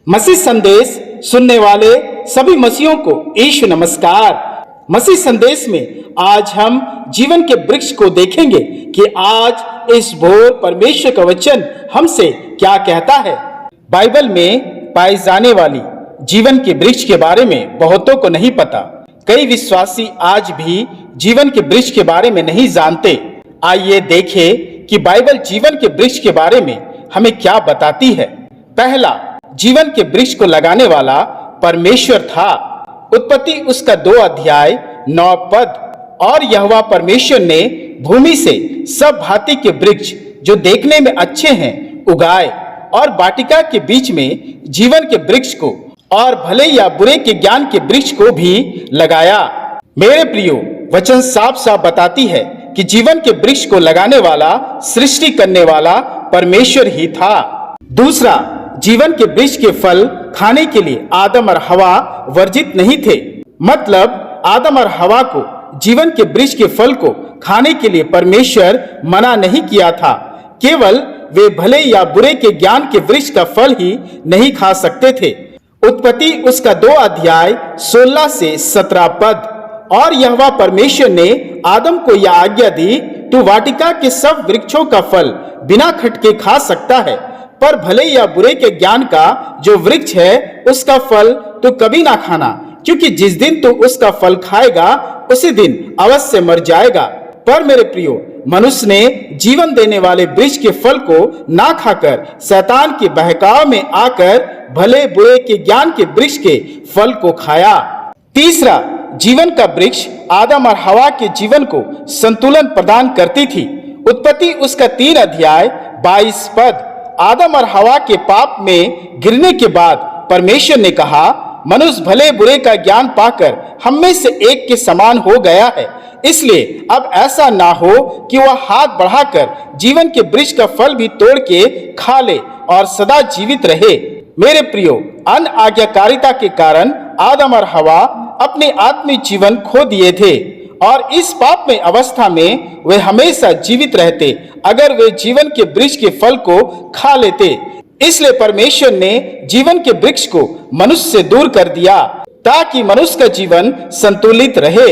मसीह संदेश सुनने वाले सभी मसीहों को यीशु नमस्कार। मसीह संदेश में आज हम जीवन के वृक्ष को देखेंगे कि आज इस भोर परमेश्वर का वचन हमसे क्या कहता है। बाइबल में पाई जाने वाली जीवन के वृक्ष के बारे में बहुतों को नहीं पता। कई विश्वासी आज भी जीवन के वृक्ष के बारे में नहीं जानते। आइए देखें कि बाइबल जीवन के वृक्ष के बारे में हमें क्या बताती है। पहला, जीवन के वृक्ष को लगाने वाला परमेश्वर था। उत्पत्ति उसका 2 अध्याय 9 पद। और यहोवा परमेश्वर ने भूमि से सब भांति के वृक्ष जो देखने में अच्छे हैं उगाए और वाटिका के बीच में जीवन के वृक्ष को और भले या बुरे के ज्ञान के वृक्ष को भी लगाया। मेरे प्रियो, वचन साफ साफ बताती है कि जीवन के वृक्ष को लगाने वाला, सृष्टि करने वाला परमेश्वर ही था। दूसरा, जीवन के वृक्ष के फल खाने के लिए आदम और हवा वर्जित नहीं थे। मतलब आदम और हवा को जीवन के वृक्ष के फल को खाने के लिए परमेश्वर मना नहीं किया था। केवल वे भले या बुरे के ज्ञान के वृक्ष का फल ही नहीं खा सकते थे। उत्पत्ति उसका 2 अध्याय 16 से 17 पद। और यहोवा परमेश्वर ने आदम को यह आज्ञा दी, तू वाटिका के सब वृक्षों का फल बिना खटके खा सकता है, पर भले या बुरे के ज्ञान का जो वृक्ष है उसका फल तो कभी ना खाना, क्योंकि जिस दिन तू उसका फल खाएगा उसी दिन अवश्य मर जाएगा। पर मेरे प्रियो, मनुष्य ने जीवन देने वाले वृक्ष के फल को ना खाकर शैतान के बहकाव में आकर भले बुरे के ज्ञान के वृक्ष के फल को खाया। तीसरा, जीवन का वृक्ष आदम और हवा के जीवन को संतुलन प्रदान करती थी। उत्पत्ति उसका 3 अध्याय 22 पद। आदम और हवा के पाप में गिरने के बाद परमेश्वर ने कहा, मनुष्य भले बुरे का ज्ञान पाकर हम में से एक के समान हो गया है, इसलिए अब ऐसा ना हो कि वह हाथ बढ़ाकर जीवन के वृक्ष का फल भी तोड़ के खा ले और सदा जीवित रहे। मेरे प्रियो, अनआज्ञाकारिता के कारण आदम और हवा अपने आत्मिक जीवन खो दिए थे और इस पाप में अवस्था में वे हमेशा जीवित रहते अगर वे जीवन के वृक्ष के फल को खा लेते। इसलिए परमेश्वर ने जीवन के वृक्ष को मनुष्य से दूर कर दिया ताकि मनुष्य का जीवन संतुलित रहे।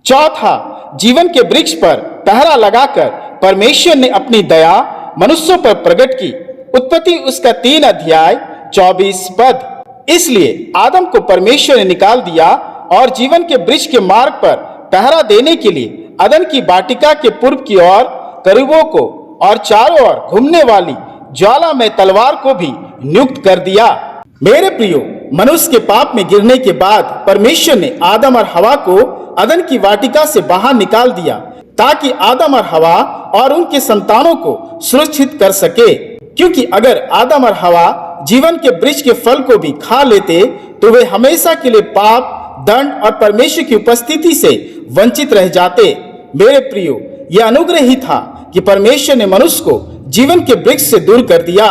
चौथा, जीवन के वृक्ष पर पहरा लगाकर परमेश्वर ने अपनी दया मनुष्यों पर प्रकट की। उत्पत्ति उसका 3 अध्याय 24 पद। इसलिए आदम को परमेश्वर ने निकाल दिया और जीवन के वृक्ष के मार्ग पर पहरा देने के लिए अदन की वाटिका के पूर्व की ओर करूबों को और चारों ओर घूमने वाली ज्वाला में तलवार को भी नियुक्त कर दिया। मेरे प्रियो, मनुष्य के पाप में गिरने के बाद परमेश्वर ने आदम और हवा को अदन की वाटिका से बाहर निकाल दिया ताकि आदम और हवा और उनके संतानों को सुरक्षित कर सके। क्योंकि अगर आदम और हवा जीवन के वृक्ष के फल को भी खा लेते तो वे हमेशा के लिए पाप, दंड और परमेश्वर की उपस्थिति से वंचित रह जाते। मेरे प्रियो, यह अनुग्रह ही था कि परमेश्वर ने मनुष्य को जीवन के वृक्ष से दूर कर दिया,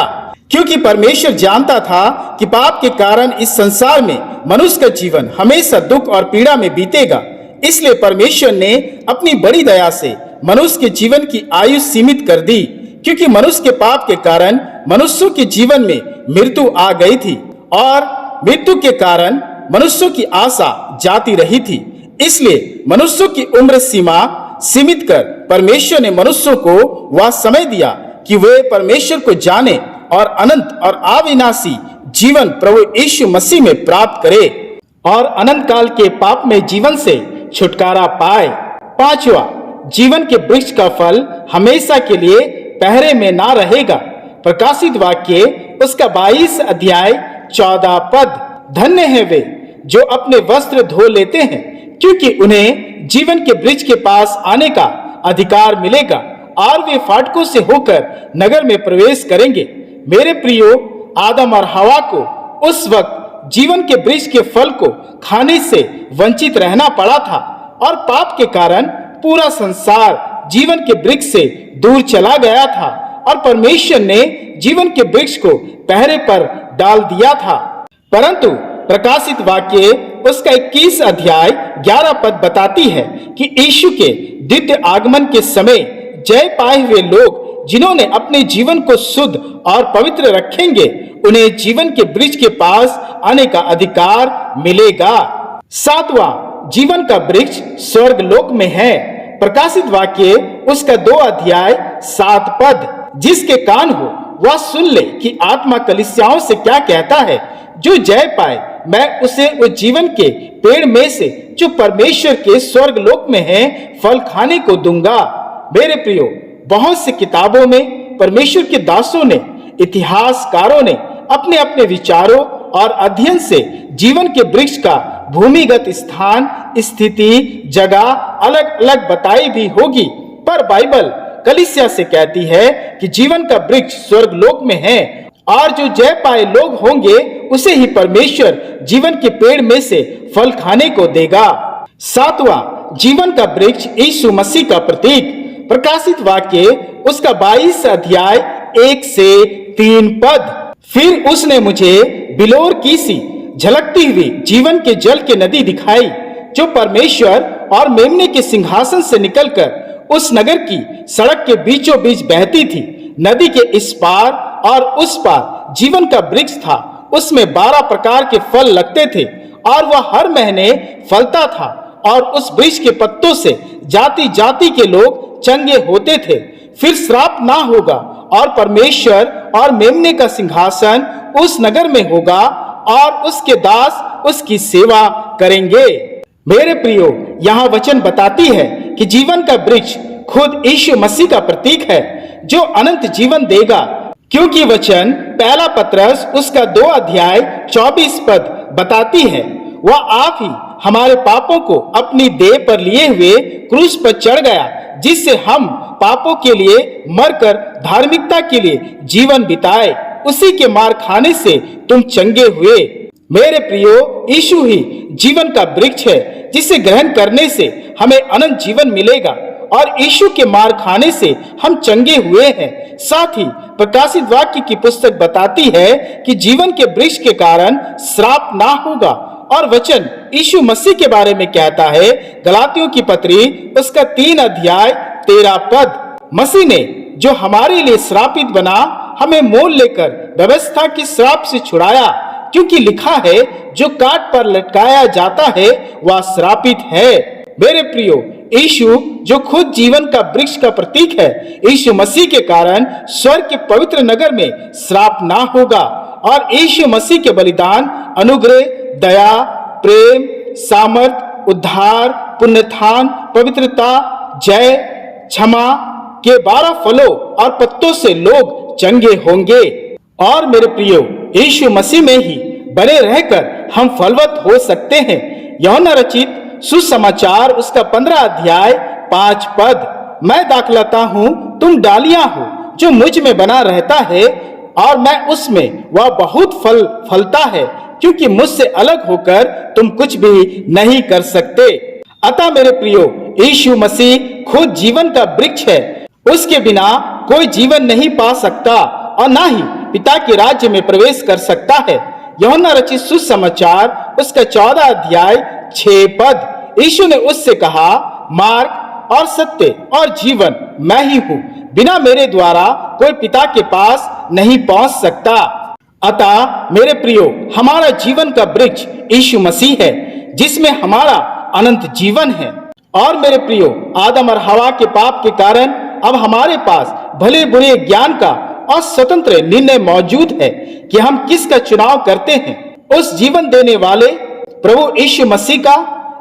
क्योंकि परमेश्वर जानता था कि पाप के कारण इस संसार में मनुष्य का जीवन हमेशा दुख और पीड़ा में बीतेगा। इसलिए परमेश्वर ने अपनी बड़ी दया से मनुष्य के जीवन की आयु सीमित कर दी, क्योंकि मनुष्य के पाप के कारण मनुष्यों के जीवन में मृत्यु आ गई थी और मृत्यु के कारण मनुष्यों की आशा जाती रही थी। इसलिए मनुष्यों की उम्र सीमा सीमित कर परमेश्वर ने मनुष्यों को वह समय दिया कि वे परमेश्वर को जाने और अनंत और अविनाशी जीवन प्रभु यीशु मसीह में प्राप्त करे और अनंत काल के पाप में जीवन से छुटकारा पाए। पांचवा, जीवन के वृक्ष का फल हमेशा के लिए पहरे में ना रहेगा। प्रकाशित वाक्य उसका 22 अध्याय 14 पद। धन्य है वे जो अपने वस्त्र धो लेते हैं, क्योंकि उन्हें जीवन के वृक्ष के पास आने का अधिकार मिलेगा और वे फाटकों से होकर नगर में प्रवेश करेंगे। मेरे प्रियो, आदम और हवा को उस वक्त जीवन के वृक्ष के फल को खाने से वंचित रहना पड़ा था और पाप के कारण पूरा संसार जीवन के वृक्ष से दूर चला गया था और परमेश्वर ने जीवन के वृक्ष को पहरे पर डाल दिया था। परंतु प्रकाशित वाक्य उसका 21 अध्याय 11 पद बताती है कि यीशु के द्वितीय आगमन के समय जय पाए हुए लोग जिन्होंने अपने जीवन को शुद्ध और पवित्र रखेंगे, उन्हें जीवन के वृक्ष के पास आने का अधिकार मिलेगा। 7वां, जीवन का वृक्ष स्वर्ग लोक में है। प्रकाशित वाक्य उसका 2 अध्याय 7 पद। जिसके कान हो वह सुन ले कि आत्मा कलीसियाओं से क्या कहता है। जो जय पाए मैं उसे उस जीवन के पेड़ में से जो परमेश्वर के स्वर्ग लोक में है फल खाने को दूंगा। मेरे प्रियो, बहुत सी किताबों में परमेश्वर के दासों ने, इतिहासकारों ने अपने अपने विचारों और अध्ययन से जीवन के वृक्ष का भूमिगत स्थान, स्थिति, जगह अलग अलग बताई भी होगी, पर बाइबल कलीसिया से कहती है कि जीवन का वृक्ष स्वर्ग लोक में है और जो जय पाए लोग होंगे उसे ही परमेश्वर जीवन के पेड़ में से फल खाने को देगा। 7वां, जीवन का वृक्ष यीशु मसीह का प्रतीक। प्रकाशित वाक्य उसका 22 अध्याय 1 से 3 पद। फिर उसने मुझे बिलोर की सी झलकती हुई जीवन के जल की नदी दिखाई, जो परमेश्वर और मेमने के सिंहासन से निकलकर उस नगर की सड़क के बीचों बीच बहती थी। नदी के इस पार और उस पार जीवन का वृक्ष था। उसमें 12 प्रकार के फल लगते थे और वह हर महीने फलता था और उस वृक्ष के पत्तों से जाति जाति के लोग चंगे होते थे। फिर श्राप ना होगा और परमेश्वर और मेमने का सिंहासन उस नगर में होगा और उसके दास उसकी सेवा करेंगे। मेरे प्रियो, यहाँ वचन बताती है कि जीवन का वृक्ष खुद यीशु मसीह का प्रतीक है जो अनंत जीवन देगा, क्योंकि वचन 1 पत्रस उसका 2 अध्याय 24 पद बताती है, वह आप ही हमारे पापों को अपनी देह पर लिए हुए क्रूस पर चढ़ गया, जिससे हम पापों के लिए मरकर धार्मिकता के लिए जीवन बिताए। उसी के मार खाने से तुम चंगे हुए। मेरे प्रियो, यीशु ही जीवन का वृक्ष है जिसे ग्रहण करने से हमें अनंत जीवन मिलेगा और यीशु के मार खाने से हम चंगे हुए हैं। साथ ही प्रकाशित वाक्य की पुस्तक बताती है कि जीवन के वृक्ष के कारण श्राप ना होगा और वचन यीशु मसीह के बारे में कहता है, गलातियों की पत्री उसका 3 अध्याय 13 पद। मसीह ने जो हमारे लिए श्रापित बना, हमें मोल लेकर व्यवस्था की श्राप से छुड़ाया, क्योंकि लिखा है जो काट पर लटकाया जाता है वह श्रापित है। मेरे प्रियो, यीशु जो खुद जीवन का वृक्ष का प्रतीक है, यीशु मसीह के कारण स्वर्ग के पवित्र नगर में श्राप ना होगा और यीशु मसीह के बलिदान, अनुग्रह, दया, प्रेम, सामर्थ, उद्धार, पुण्यथान, पवित्रता, जय, क्षमा के 12 फलों और पत्तों से लोग चंगे होंगे। और मेरे प्रियो, यीशु मसीह में ही बने रहकर हम फलवत हो सकते हैं। यूहन्ना रचित सुसमाचार उसका 15 अध्याय 5 पद। मैं दाखलता हूँ, तुम डालियां हो, जो मुझ में बना रहता है और मैं उसमें, वह बहुत फल फलता है, क्योंकि मुझसे अलग होकर तुम कुछ भी नहीं कर सकते। अतः मेरे प्रियो, यीशु मसीह खुद जीवन का वृक्ष है। उसके बिना कोई जीवन नहीं पा सकता और ना ही पिता के राज्य में प्रवेश कर सकता है। यूहन्ना रचित सुसमाचार उसका 14 अध्याय 6 पद। यीशु ने उससे कहा, मार्ग और सत्य और जीवन मैं ही हूँ, बिना मेरे द्वारा कोई पिता के पास नहीं पहुंच सकता। अतः मेरे प्रियो, हमारा जीवन का वृक्ष यीशु मसीह है, जिसमें हमारा अनंत जीवन है। और मेरे प्रियो, आदम और हवा के पाप के कारण अब हमारे पास भले बुरे ज्ञान का और स्वतंत्र निर्णय मौजूद है कि हम किसका चुनाव करते हैं, उस जीवन देने वाले प्रभु यीशु मसीह का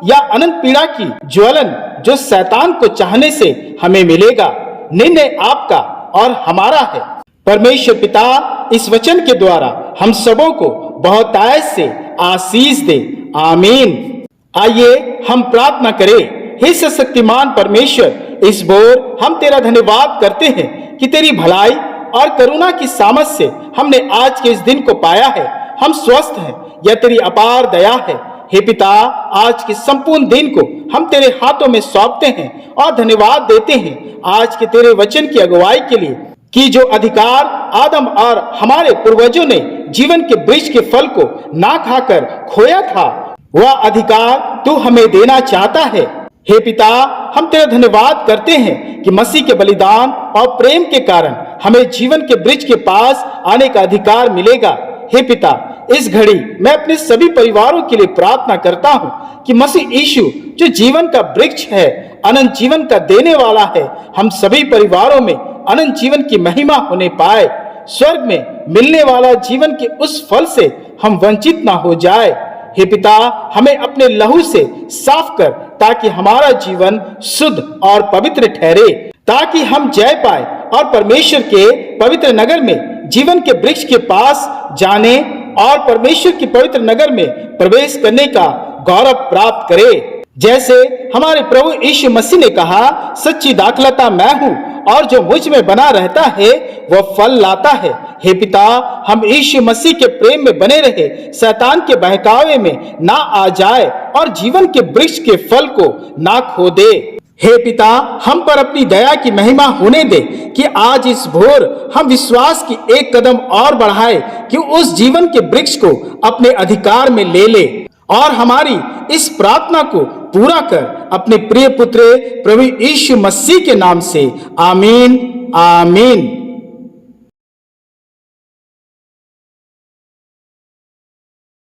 या अनंत पीड़ा की ज्वलन जो शैतान को चाहने से हमें मिलेगा। निर्णय आपका और हमारा है। परमेश्वर पिता इस वचन के द्वारा हम सबों को बहुतायत से आशीष दे। आमीन। आइए हम प्रार्थना करें। हे सशक्तिमान परमेश्वर, इस भोर हम तेरा धन्यवाद करते हैं कि तेरी भलाई और करुणा की सामर्थ से हमने आज के इस दिन को पाया है। हम स्वस्थ हैं, यह तेरी अपार दया है। हे पिता, आज के संपूर्ण दिन को हम तेरे हाथों में सौंपते हैं और धन्यवाद देते हैं आज के तेरे वचन की अगुवाई के लिए, कि जो अधिकार आदम और हमारे पूर्वजों ने जीवन के वृक्ष के फल को ना खाकर खोया था, वह अधिकार तू हमें देना चाहता है। हे पिता, हम तेरा धन्यवाद करते हैं कि मसीह के बलिदान और प्रेम के कारण हमें जीवन के वृक्ष के पास आने का अधिकार मिलेगा। हे पिता, इस घड़ी मैं अपने सभी परिवारों के लिए प्रार्थना करता हूं कि मसीह यीशु जो जीवन का वृक्ष है, अनंत जीवन का देने वाला है, हम सभी परिवारों में अनंत जीवन की महिमा होने पाए। स्वर्ग में मिलने वाला जीवन के उस फल से हम वंचित ना हो जाए। हे पिता, हमें अपने लहू से साफ कर ताकि हमारा जीवन शुद्ध और पवित्र ठहरे, ताकि हम जय पाए और परमेश्वर के पवित्र नगर में जीवन के वृक्ष के पास जाने और परमेश्वर के पवित्र नगर में प्रवेश करने का गौरव प्राप्त करे। जैसे हमारे प्रभु यीशु मसीह ने कहा, सच्ची दाखलता मैं हूँ और जो मुझ में बना रहता है वह फल लाता है। हे पिता, हम यीशु मसीह के प्रेम में बने रहे, शैतान के बहकावे में ना आ जाए और जीवन के वृक्ष के फल को ना खो दे। हे पिता, हम पर अपनी दया की महिमा होने दे कि आज इस भोर हम विश्वास की एक कदम और बढ़ाए कि उस जीवन के वृक्ष को अपने अधिकार में ले ले और हमारी इस प्रार्थना को पूरा कर अपने प्रिय पुत्र प्रभु यीशु मसीह के नाम से। आमीन, आमीन।